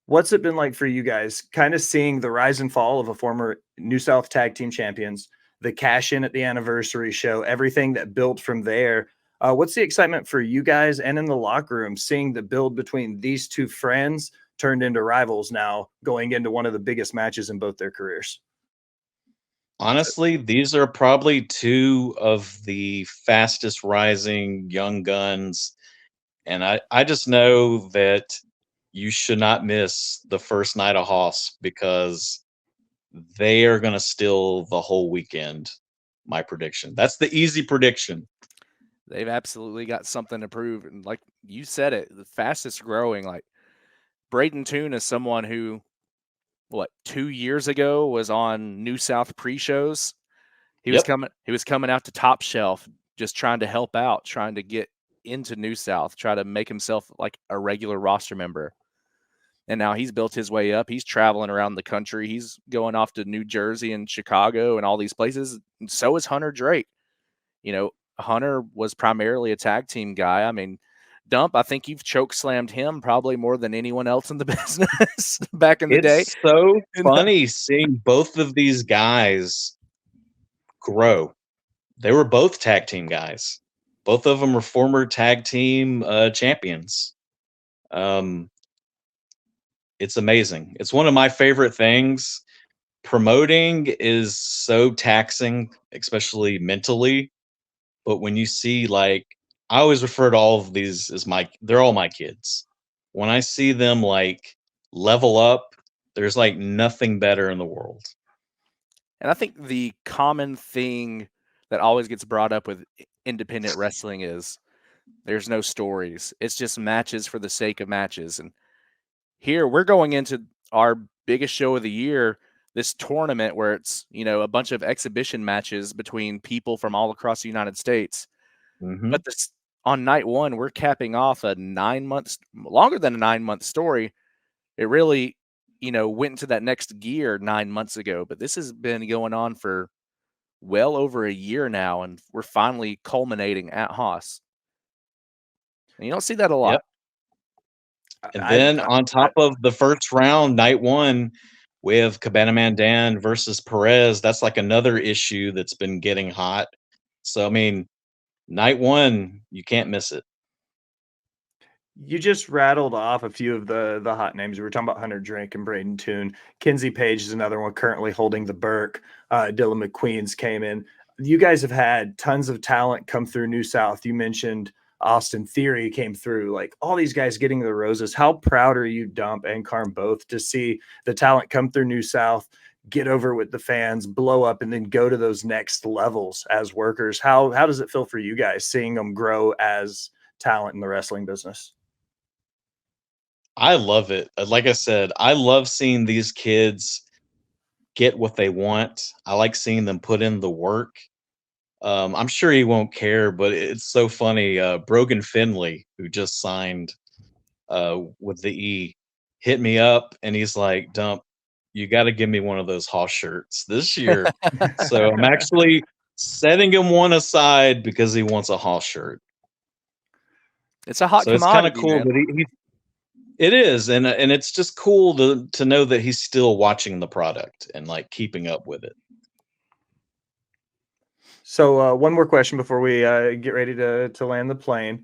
What's it been like for you guys, kind of seeing the rise and fall of a former New South Tag Team Champions, the cash in at the anniversary show, everything that built from there? What's the excitement for you guys and in the locker room, seeing the build between these two friends turned into rivals now, going into one of the biggest matches in both their careers? Honestly, these are probably two of the fastest rising young guns, and I just know that you should not miss the first night of Hoss because they are gonna steal the whole weekend, my prediction. That's the easy prediction. They've absolutely got something to prove, and like you said it, the fastest growing. Like Braydon Toon is someone who, what, 2 years ago was on New South pre-shows. Yep. He was coming out to Top Shelf, just trying to help out, trying to get into New South, try to make himself like a regular roster member. And now he's built his way up. He's traveling around the country. He's going off to New Jersey and Chicago and all these places. And so is Hunter Drake. You know, Hunter was primarily a tag team guy. I mean, Dump, I think you've choke slammed him probably more than anyone else in the business back in the day. It's so And, funny seeing both of these guys grow. They were both tag team guys. Both of them were former tag team champions. Um, it's amazing. It's one of my favorite things. Promoting is so taxing, especially mentally. But when you see, like, I always refer to all of these as they're all my kids. When I see them like level up, there's like nothing better in the world. and I think the common thing that always gets brought up with independent wrestling is there's no stories. It's just matches for the sake of matches. And here we're going into our biggest show of the year, this tournament where it's, a bunch of exhibition matches between people from all across the United States. Hmm. But this on night one, we're capping off a 9 months longer than a 9 month story. It really, went into that next gear 9 months ago, but this has been going on for well over a year now, and we're finally culminating at Haas. And you don't see that a Yep. lot. And I, then on I top of the first round, night one, we have Cabana Man Dan versus Perez. That's like another issue that's been getting hot. So I mean, night one, you can't miss it. You just rattled off a few of the hot names. We were talking about Hunter Drake and Braydon Toon. Kinsey Page is another one currently holding the Burke. Dylan McQueen's came in. You guys have had tons of talent come through New South. You mentioned Austin Theory came through. Like all these guys getting the roses. How proud are you, Dump and Carm, both to see the talent come through New South, get over with the fans, blow up, and then go to those next levels as workers? How does it feel for you guys seeing them grow as talent in the wrestling business? I love it. Like I said, I love seeing these kids get what they want. I like seeing them put in the work. I'm sure he won't care, but it's so funny. Brogan Finley, who just signed with the E, hit me up and he's like, Dump, you got to give me one of those Hoss shirts this year. So I'm actually setting him one aside because he wants a Hoss shirt. It's a hot So it's kind of commodity, cool man. that it is, and it's just cool to know that he's still watching the product and like keeping up with it. So one more question before we get ready to land the plane.